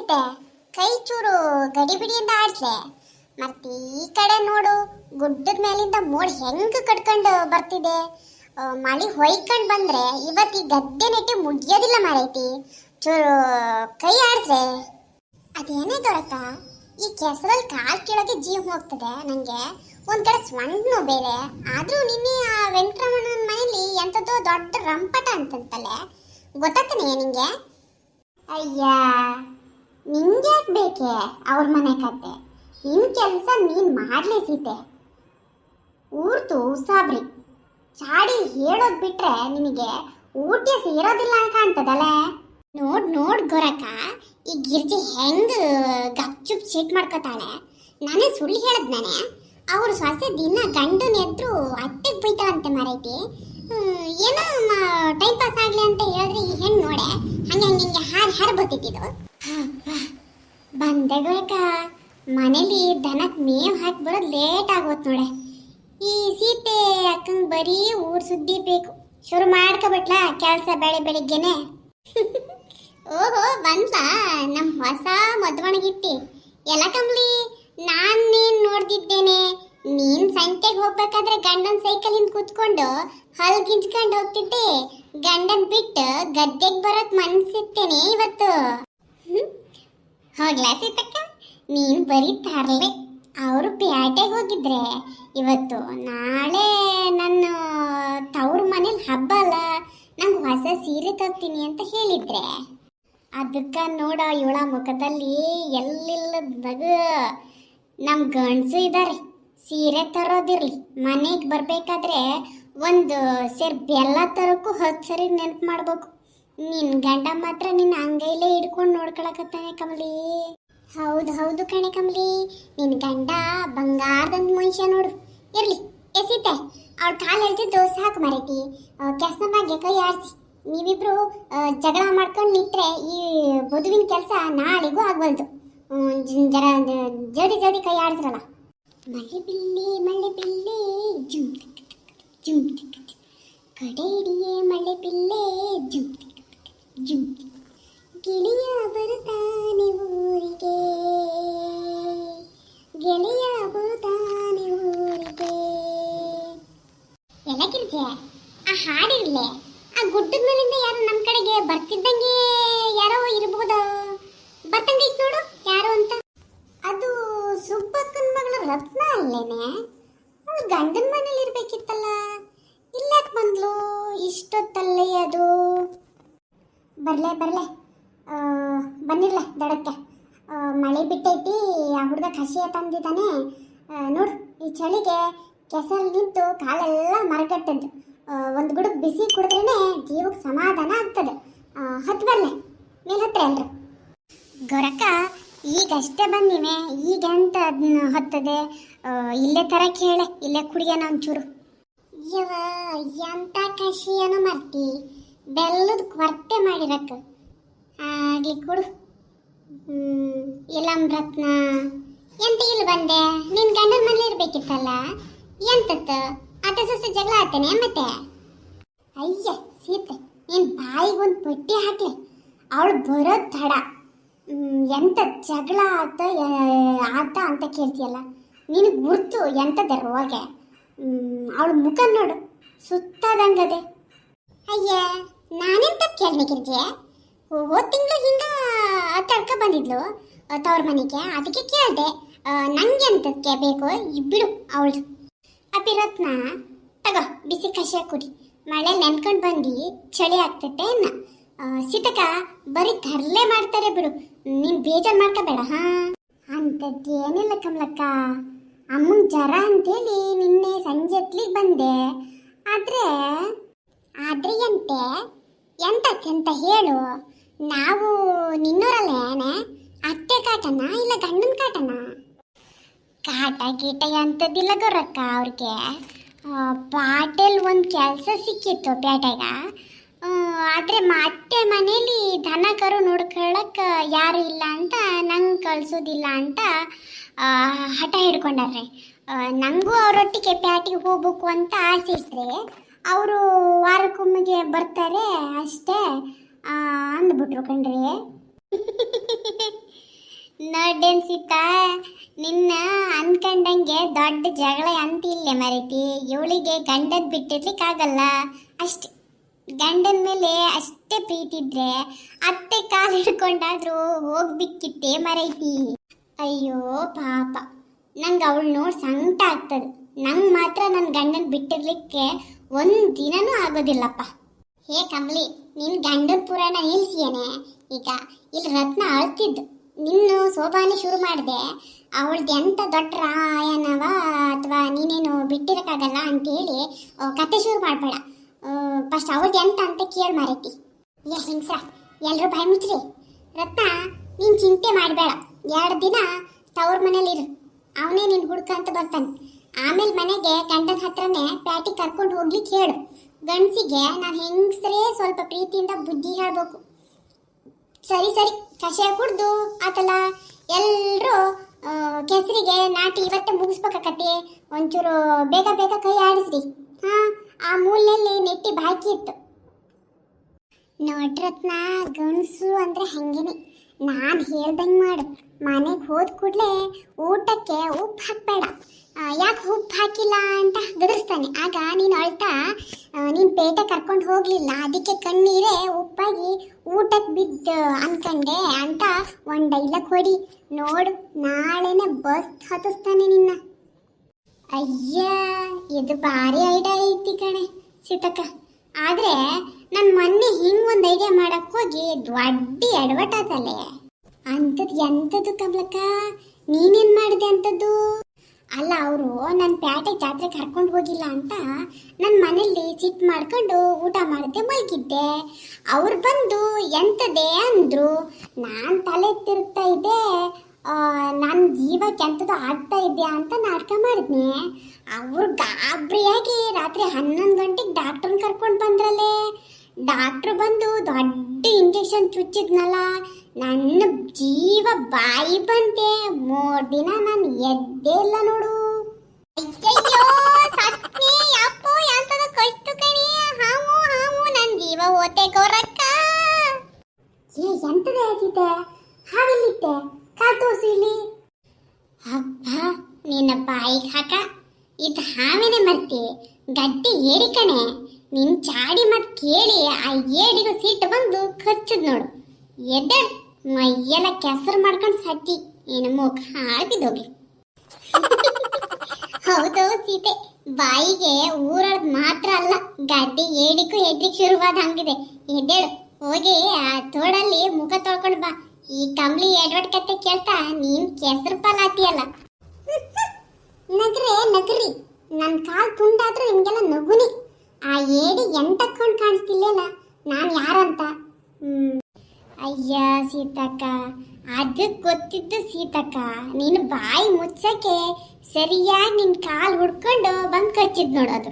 ಸೀತೆ ಕೈ ಚೂರು ಗಡಿಬಿಡಿಯಿಂದ ಆಡ್ಸ್ಲೆ. ಮತ್ತೆ ಈ ಕಡೆ ನೋಡು, ಗುಡ್ಡದ ಮೇಲಿಂದ ಮೋಡ್ ಹೆಂಗ್ ಕಟ್ಕೊಂಡು ಬರ್ತಿದೆ. ಮಳಿ ಹೊಯ್ಕೊಂಡ್ ಬಂದ್ರೆ ಇವತ್ತು ಈ ಗದ್ದೆ ನೆಟ್ಟಿ ಮುಗಿಯೋದಿಲ್ಲ ಮಾರೈತಿ. ಚೂರು ಕೈ ಆಡ್ಸ್ರೆ. ಅದೇನೇ ದೊರಕ, ಈ ಕೆಸರಲ್ಲಿ ಕಾಲ್ ಕೆಳಗೆ ಜೀವ ಹೋಗ್ತದೆ ನಂಗೆ. ಒಂದ್ ಕಡೆ ಸ್ವಂಡ್ನು ಬೇರೆ. ಆದ್ರೂ ನಿನ್ನೆ ಆ ವೆಂಕಟರಮಣನ ಮನೇಲಿ ಎಂಥದ್ದೋ ದೊಡ್ಡ ರಂಪಟ ಅಂತಂತಲ್ಲ, ಗೊತ್ತಾಗ್ತಾನೆ ನಿಂಗೆ? ಅಯ್ಯ, ನಿಂಗೆ ಯಾಕೆ ಬೇಕೆ ಅವ್ರ ಮನೆ ಕತೆ? ನಿನ್ ಕೆಲಸ ನೀನ್ ಮಾಡ್ಲೇ ಸೀತೆ. ಊರ್ತು ಸಾಬ್ರಿ ಚಾಡಿ ಹೇಳೋದ್ ಬಿಟ್ರೆ ನಿನಗೆ ಊಟ ಸೇರೋದಿಲ್ಲ ಅಂತ ಕಾಣ್ತದಲ್ಲ. ನೋಡ್ ಗೊರಕ, ಈ ಗಿರ್ಜಿ ಹೆಂಗ್ ಗಪ್ಚುಪ್ ಚೀಟ್ ಮಾಡ್ಕೋತಾಳೆ. ನಾನೇ ಸುಳ್ಳು ಹೇಳದ್ನಾನೆ. ಅವ್ರ ಸೊಸೆ ದಿನ ಗಂಡನ ಎದ್ರು ಅತ್ತೆಗೆ ಬೈತಾಳಂತೆ ಮಾರೈತಿ. ಏನೋ ಟೈಮ್ ಪಾಸ್ ಆಗ್ಲಿ ಅಂತ ಹೇಳಿದ್ರೆ ಈ ಹೆಣ್ಣು ನೋಡೆ ಹಂಗೆ ಹಾರು ಬತ್ತಿದ್ದು. ಬಂದೆ ಗೊರಕ, ಮನೇಲಿ ದನಕ್ಕೆ ಮೇವ್ ಹಾಕಿ ಬರೋದು ಲೇಟ್ ಆಗೋತ್ ನೋಡೆ. ಈ ಸೀತೆ ಅಕ್ಕಂಗೆ ಬರೀ ಊರ್ ಸುದ್ದಿ ಬೇಕು. ಶುರು ಮಾಡ್ಕೊಬಿಟ್ಲ ಕೆಲಸ ಬೆಳಿಗ್ಗೆನೆ. ಓಹೋ, ಬಂತ ನಮ್ ಹೊಸ ಮದ್ವಣಗಿತ್ತಿ. ಎಲ್ಲ ಕಂಬ್ಲಿ, ನಾನ್ ನೀನ್ ನೋಡ್ದಿದ್ದೇನೆ. ನೀನ್ ಸಂತೆಗೆ ಹೋಗ್ಬೇಕಾದ್ರೆ ಗಂಡನ್ ಸೈಕಲಿಂದ ಕೂತ್ಕೊಂಡು ಹಲ್ ಗಿಂಚ್ಕೊಂಡು ಹೋಗ್ತಿದ್ದೆ. ಗಂಡನ್ ಬಿಟ್ಟು ಗದ್ದೆಗೆ ಬರೋಕ್ ಮನ್ಸಿತ್ತೇನೆ ಇವತ್ತು. ಹೋಗ್ಲಾ ಸೀತಕ್ಕ, ನೀನ್ ಬರೀ ತರ್ಲೆ. ಅವರು ಪ್ಯಾಟೆಗೆ ಹೋಗಿದ್ರೆ ಇವತ್ತು ನಾಳೆ ನನ್ನ ತವ್ರ ಮನೇಲಿ ಹಬ್ಬ ಅಲ್ಲ, ನಂಗೆ ಹೊಸ ಸೀರೆ ತರ್ತೀನಿ ಅಂತ ಹೇಳಿದ್ರೆ ಅದಕ್ಕೆ ನೋಡ ಇವಳ ಮುಖದಲ್ಲಿ ಎಲ್ಲಿಲ್ಲದಾಗ ನಮ್ಮ ಗಂಡಸು ಇದ್ದಾರೆ. ಸೀರೆ ತರೋದಿರ್ಲಿ, ಮನೆಗೆ ಬರಬೇಕಾದ್ರೆ ಒಂದು ಸೇರ್ ಬೆಲ್ಲ ತರೋಕ್ಕೂ 10 ಸರಿ ನೆನಪು ಮಾಡ್ಬೇಕು. ನಿನ್ನ ಗಂಡ ಮಾತ್ರ ನಿನ್ನ ಅಂಗೈಲೇ ಹಿಡ್ಕೊಂಡು ನೋಡ್ಕೊಳಕತ್ತಾನೆ ಕಮಲಿ. ಹೌದು ಕಣೆ ಕಮಲಿ, ನಿನ್ನ ಗಂಡ ಬಂಗಾರದಂತ ಮನುಷ್ಯ ನೋಡು. ಇರ್ಲಿ ಎಸಿತೆ, ಅವ್ಳ ಕಾಲು ಎಳ್ದಿದ್ದು ಸಾಕು ಮರೈತಿ. ಕೆಲಸ ಬಗ್ಗೆ ಕೈ ಆಡಿಸಿ. ನೀವಿಬ್ರು ಜಗಳ ಮಾಡ್ಕೊಂಡು ನಿಂತ್ರೆ ಈ ಬದುವಿನ ಕೆಲಸ ನಾಳೆಗೂ ಆಗ್ಬಲ್ದು. ಜರ ಜಲ್ದಿ ಕೈ ಆಡಿಸ್ರಲ್ಲ. ಮಳೆ ಬಿಲ್ಲೆ ಜುಮ್ ಜುಮ್ ಕಡೆ ಹಿಡಿಯೇ ಮಳೆ ಬಿಲ್ಲೆ ಜುಮ್ ಜುಮ್. ಗೆಳೆಯ ಬರುತ್ತಾನೆ ಊರಿಗೆ, ಗೆಳೆಯ ಬರುತ್ತಾನೆ ಊರಿಗೆ. ಎಲ್ಲ ಗಿರ್ಜೆ, ಆ ಹಾಡಿರ್ಲೆ. ಆ ಗುಡ್ಡದ ಮೇಲಿಂದ ಯಾರು ನಮ್ಮ ಕಡೆಗೆ ಬರ್ತಿದ್ದಂಗೆ ಯಾರೋ ಇರ್ಬೋದು. ಬರ್ತಂಗೆ ಇತ್ತು ನೋಡು ಯಾರು ಅಂತ. ಅದು ಸುಬ್ಬಕ್ಕನ ಮಗಳ ರತ್ನ ಅಲ್ಲೇನೆ. ಅವಳು ಗಂಡನ ಮನೇಲಿ ಇರ್ಬೇಕಿತ್ತಲ್ಲ, ಇಲ್ಲಾಕ್ ಬಂದ್ಲು ಇಷ್ಟೊತ್ತಲ್ಲೇ? ಅದು ಬರ್ಲೆ ಬನ್ನಿರ್ಲ ದಡಕ್ಕೆ. ಮಳೆ ಬಿಟ್ಟೈತಿ, ಆ ಹುಡುಗ ಕಷಿಯ ತಂದಿದ್ದಾನೆ ನೋಡು. ಈ ಚಳಿಗೆ ಕೆಸಲ್ ನಿಂತು ಕಾಲೆಲ್ಲ ಮರಕಟ್ಟಂತು. ಒಂದು ಗುಡುಕ್ ಬಿಸಿ ಕುಡಿದ್ರೇ ಜೀವಕ್ಕೆ ಸಮಾಧಾನ ಆಗ್ತದೆ. ಹತ್ತು ಬರ್ಲೆ, ಮೇಲೆ ಹತ್ರ ಎಲ್ರು. ಗೊರಕ, ಈಗಷ್ಟೇ ಬಂದಿವೆ, ಈಗ ಅಂತ ಹೊತ್ತದೆ. ಇಲ್ಲೇ ತರ ಕೇಳೆ, ಇಲ್ಲೇ ಕುಡಿಯೋಣ ಒಂಚೂರು. ಯವ, ಎಂತ ಕಷಿಯನು ಮರ್ತಿ, ಬೆಲ್ಲದ ಕೊರತೆ ಮಾಡಿರಕ್ಕ. ಆಗ್ಲಿ ಕುಡು. ಇಲ್ಲಂ ರತ್ನ, ಎಂತ ಇಲ್ಲಿ ಬಂದೆ? ನಿನ್ ಗಂಡನ ಮನೇಲಿ ಇರ್ಬೇಕಿತ್ತಲ್ಲ, ಎಂತತ್ತ ಅತ್ತೆ ಸೊಸೆ ಜಗಳ ಆತೇನೆ ಮತ್ತೆ? ಅಯ್ಯ ಸೀತೆ, ನೀನ್ ಬಾಯಿಗೊಂದು ಪಟ್ಟಿ ಹಾಕ್ಲಿ. ಅವಳು ಬರೋದ್ ತಡ, ಎಂತ ಜಗಳ ಆತ ಅಂತ ಕೇಳ್ತೀಯಲ್ಲ, ನಿನಗೆ ಗುರ್ತು ಎಂತದ ರೋಗ. ಅವಳ ಮುಖ ನೋಡು, ಸುತ್ತದಂಗದೆ. ಅಯ್ಯ, ನಾನೆಂತ ಕೇಳ್ಬೇಕಿರ್ಜೆ? ಹೋದ್ ತಿಂಗಳು ಹಿಂಗ ತಡ್ಕ ಬಂದಿದ್ಲು ತವ್ರ ಮನೆಗೆ, ಅದಕ್ಕೆ ಕೇಳ್ದೆ. ನಂಗೆ ಎಂತಕ್ಕೆ ಬೇಕು ಬಿಡು ಅವಳು. ಅಪಿರತ್ನ, ತಗೋ ಬಿಸಿ ಕಷಾಯ ಕುಡಿ. ಮಳೆ ನೆನ್ಕೊಂಡು ಬಂದು ಚಳಿ ಆಗ್ತೈತೆ ಅನ್ನ. ಸೀತಕ ಬರೀ ತರ್ಲೆ ಮಾಡ್ತಾರೆ ಬಿಡು, ನೀನ್ ಬೇಜಾರು ಮಾಡ್ಕೋಬೇಡ. ಅಂಥದ್ದೇನಿಲ್ಲ ಕಮಲಕ್ಕ, ಅಮ್ಮನ ಜ್ವರ ಅಂತೇಳಿ ನಿನ್ನೆ ಸಂಜೆ ಹೊತ್ತಿಗೆ ಬಂದೆ. ಆದ್ರೆ ಎಂತ ಹೇಳು? ನಾವು ನಿನ್ನೂರಲ್ಲ ಏನೇ? ಅತ್ತೆ ಕಾಟನ ಇಲ್ಲ ಗಂಡನ ಕಾಟನ? ಕಾಟ ಗೀಟ ಎಂಥದ್ದಿಲ್ಲ ಗೊರಕ್ಕ ಅವ್ರಿಗೆ. ಪಾಟೇಲ್ ಒಂದು ಕೆಲಸ ಸಿಕ್ಕಿತ್ತು ಪೇಟೆಗ. ಆದರೆ ಅತ್ತೆ ಮನೇಲಿ ದನ ಕರು ನೋಡ್ಕೊಳ್ಳಕ್ಕೆ ಯಾರು ಇಲ್ಲ ಅಂತ ನಂಗೆ ಕಳಿಸೋದಿಲ್ಲ ಅಂತ ಹಠ ಹಿಡ್ಕೊಂಡಾರೆ. ನನಗೂ ಅವರೊಟ್ಟಿಗೆ ಪ್ಯಾಟಿಗೆ ಹೋಗ್ಬೇಕು ಅಂತ ಆಸೆ ಇದ್ರೆ ಅವರು ವಾರಕ್ಕೊಮ್ಮೆಗೆ ಬರ್ತಾರೆ ಅಷ್ಟೇ ಅಂದ್ಬಿಟ್ರು ಕಣ್ರಿ. ನೋಡೇನ್ ಸೀತಾ, ನಿನ್ನ ಅನ್ಕಂಡಂಗೆ ದೊಡ್ಡ ಜಗಳ ಅಂತ ಇಲ್ಲೇ ಮರೀತಿ. ಇವಳಿಗೆ ಗಂಡನ್ ಬಿಟ್ಟಿರ್ಲಿಕ್ಕಾಗಲ್ಲ ಅಷ್ಟೆ. ಗಂಡನ ಮೇಲೆ ಅಷ್ಟೇ ಪ್ರೀತಿ ಇದ್ರೆ ಅತ್ತೆ ಕಾಲು ಹಿಡ್ಕೊಂಡಾದ್ರೂ ಹೋಗ್ಬಿಕ್ಕಿತ್ತೆ ಮರೈತಿ. ಅಯ್ಯೋ ಪಾಪ, ನಂಗೆ ಅವಳು ನೋಡಿ ಸಂಕಟ ಆಗ್ತದೆ. ನಂಗೆ ಮಾತ್ರ ನನ್ನ ಗಂಡನ್ ಬಿಟ್ಟಿರ್ಲಿಕ್ಕೆ ಒಂದು ದಿನನೂ ಆಗೋದಿಲ್ಲಪ್ಪ. ಹೇ ಕಮಲಿ, ನಿನ್ನ ಗಂಡನ ಪುರಾಣ ನಿಲ್ಸಿಯೇನೆ. ಈಗ ಇಲ್ಲಿ ರತ್ನ ಅಳ್ತಿದ್ದು, ನಿನ್ನು ಸೋಬಾನೆ ಶುರು ಮಾಡಿದೆ. ಅವಳ್ದು ಎಂತ ದೊಡ್ಡ ರಾಯನವ ಅಥವಾ ನೀನೇನು ಬಿಟ್ಟಿರೋಕ್ಕಾಗಲ್ಲ ಅಂತೇಳಿ ಕತೆ ಶುರು ಮಾಡಬೇಡ. ಫಸ್ಟ್ ಅವಳ್ದು ಎಂತ ಅಂತ ಕೇಳಿ ಮಾರೈತಿ. ಹಿಂಗ್ಸ ಎಲ್ಲರೂ ಬಾಯಿ ಮುಚ್ಚ್ರಿ. ರತ್ನ, ನೀನು ಚಿಂತೆ ಮಾಡಬೇಡ. 2 ದಿನ ತವ್ರ ಮನೇಲಿರು. ಅವನೇ ನಿನ್ನ ಹುಡ್ಕಂತ ಬರ್ತಾನೆ. ಆಮೇಲೆ ಮನೆಗೆ ಗಂಡನ ಹತ್ರನೇ ಪ್ಯಾಟಿ ಕರ್ಕೊಂಡು ಹೋಗ್ಲಿಕ್ಕೆ ಹೇಳು. ಗಂಡಸಿಗೆ ನಾವು ಹೆಂಗಸರೇ ಸ್ವಲ್ಪ ಪ್ರೀತಿಯಿಂದ ಬುದ್ಧಿ ಹೇಳ್ಬೇಕು. ಸರಿ ಸರಿ, ಕಷಾಯ ಕುಡ್ದು ಆತಲ್ಲ ಎಲ್ಲರೂ ಕೆಸರಿಗೆ ನಾಟಿ ಇವತ್ತೇ ಮುಗಿಸ್ಬೇಕಾಕತಿ. ಒಂಚೂರು ಬೇಗ ಬೇಗ ಕೈ ಆಡಿಸ್ರಿ. ಆ ಮೂಲೆಯಲ್ಲಿ ನೆಟ್ಟಿ ಬಾಕಿ ಇತ್ತು. ನೋಡ್ರತ್ನ, ಗಂಡಸು ಅಂದ್ರೆ ಹಂಗೇನೆ. ನಾನು ಹೇಳ್ದಂಗೆ ಮಾಡು. ಮನೆಗೆ ಹೋದ ಕೂಡಲೇ ಊಟಕ್ಕೆ ಉಪ್ಪು ಹಾಕಬೇಡ. ಯಾಕೆ ಉಪ್ಪು ಹಾಕಿಲ್ಲ ಅಂತ ಗದರಿಸ್ತಾನೆ. ಆಗ ನೀನು ಅಳ್ತಾ ನೀನು ಪೇಟೆ ಕರ್ಕೊಂಡು ಹೋಗಲಿಲ್ಲ, ಅದಕ್ಕೆ ಕಣ್ಣೀರೇ ಉಪ್ಪಾಗಿ ಊಟಕ್ಕೆ ಬಿದ್ದು ಅನ್ಕಂಡೆ ಅಂತ ಒಂದು ಡೈಲಾಗ್ ಹೊಡಿ. ನೋಡು, ನಾಳೆನೆ ಬಸ್ ಹತ್ತಿಸ್ತಾನೆ ನಿನ್ನ. ಅಯ್ಯ, ಇದು ಭಾರಿ ಐಡಿಯಾ ಐತಿ ಕಣೆ ಸೀತಕ್ಕ. ಆದರೆ ನನ್ನ ಮೊನ್ನೆ ಹಿಂಗೆ ಒಂದು ಐಡಿಯಾ ಮಾಡಕ್ಕೆ ಹೋಗಿ ದೊಡ್ಡ ಎಡವಟ್ಟಾತಲ್ಲೇ. ಅಂಥದ್ದು ಎಂಥದ್ದು ಕಮಲಕ್ಕ? ನೀನೇನು ಮಾಡಿದೆ ಅಂಥದ್ದು? ಅಲ್ಲ, ಅವರು ನನ್ನ ಪ್ಯಾಟೆ ಜಾತ್ರೆ ಕರ್ಕೊಂಡು ಹೋಗಿಲ್ಲ ಅಂತ ನನ್ನ ಮನೇಲಿ ಸಿಟ್ಟು ಮಾಡ್ಕೊಂಡು ಊಟ ಮಾಡದೆ ಮಲಗಿದ್ದೆ. ಅವ್ರು ಬಂದು ಎಂಥದೇ ಅಂದರು. ನಾನು ತಲೆ ತಿರುಗ್ತಾ ಇದ್ದೆ. ನನ್ನ ಜೀವಕ್ಕೆ ಎಂಥದ್ದು ಆಗ್ತಾ ಇದೆಯಾ ಅಂತ ನಾಟಕ ಮಾಡಿದ್ನೆ. ಅವ್ರು ಗಾಬರಿಯಾಗಿ ರಾತ್ರಿ 11 ಗಂಟೆಗೆ ಡಾಕ್ಟ್ರನ್ನ ಕರ್ಕೊಂಡು ಬಂದ್ರಲ್ಲೇ. ಡಾಕ್ಟ್ರು ಬಂದು ದೊಡ್ಡ ಇಂಜೆಕ್ಷನ್ ಚುಚ್ಚಿದ್ನಲ್ಲ, ನನ್ನ ಜೀವ ಬಾಯಿ ಬಂತೆ. 3 ದಿನ ನಾನು ಎದ್ದೇ ಇಲ್ಲ ನೋಡು. ಅಯ್ಯಯ್ಯೋ ಸತ್ನಿ, ಅಪ್ಪೋ ಎಂತದ ಕಷ್ಟು ಕಣಿ. ಹಾವು ಹಾವು, ನನ್ನ ಜೀವ ಓತೆ ಗೌರಕ್ಕ. ಎಂತದ ಆಗಿದೆ? ಹಾವೆಲ್ಲಿತ್ತೆ? ಕಾಲ್ ತೋರಿಸು ಇಲ್ಲಿ. ಹಬ್ಬ, ನಿನ್ನ ಬಾಯಿಗೆ ಹಾಕ. ಇದು ಹಾವೇನೆ ಮರ್ತಿ, ಗಡ್ಡೆ ಏಡಿ ಕಣೆ. ನಿನ್ ಚಾಡಿ ಮತ್ ಕೇಳಿ ಆ ಏಡಿಗೂ ಸಿಟ್ಟು ಬಂದು ಕಚ್ಚದ್ ನೋಡು. ಎದ್ದೆ ಮೈಯೆಲ್ಲ ಕೆಸರು ಮಾಡ್ಕೊಂಡು ಸತ್ತಿ. ಏನು ಮುಖ ಹಾಳ್ಬಿದ್ದೋಗ್ಲಿ. ಹೌದು ಸೀತೆ, ಬಾಯಿಗೆ ಊರೊಳಗ್ ಮಾತ್ರ ಅಲ್ಲ, ಗಡ್ಡೆ ಏಡಿಗೂ ಹೆದ್ರಿಕ್ ಶುರುವಾದ ಹಂಗಿದೆ. ಎದ್ದೇಳು, ಹೋಗಿ ಆ ತೋಡಲ್ಲಿ ಮುಖ ತೊಳ್ಕೊಂಡು ಬಾ. ಈ ಕಂಬ್ಳಿ ಎಡ್ವಟ್ ಕತೆ ಕೇಳ್ತಾ ನೀನ್ ಕೆಸರು ಪಾಲಾತಿಯಲ್ಲ. ನಗ್ರೆ ನಗ್ರಿ, ನನ್ನ ಕಾಲ್ ತುಂಡಾದ್ರೂ ನಿಮ್ಗೆಲ್ಲ ನಗುನಿ. ಆ ಏಡಿ ಎಂತಕ್ಕೊಂಡು ಕಾಣಿಸ್ತಿಲ್ಲೇನ ನಾನು ಯಾರಂತ. ಅಯ್ಯ ಸೀತಕ್ಕ, ಅದಕ್ಕೆ ಗೊತ್ತಿದ್ದು ಸೀತಕ್ಕ. ನೀನು ಬಾಯಿ ಮುಚ್ಚಕ್ಕೆ ಸರಿಯಾಗಿ ನಿನ್ ಕಾಲ್ ಹುಡ್ಕೊಂಡು ಬಂದು ಕಚ್ಚಿದ್ ನೋಡೋದು.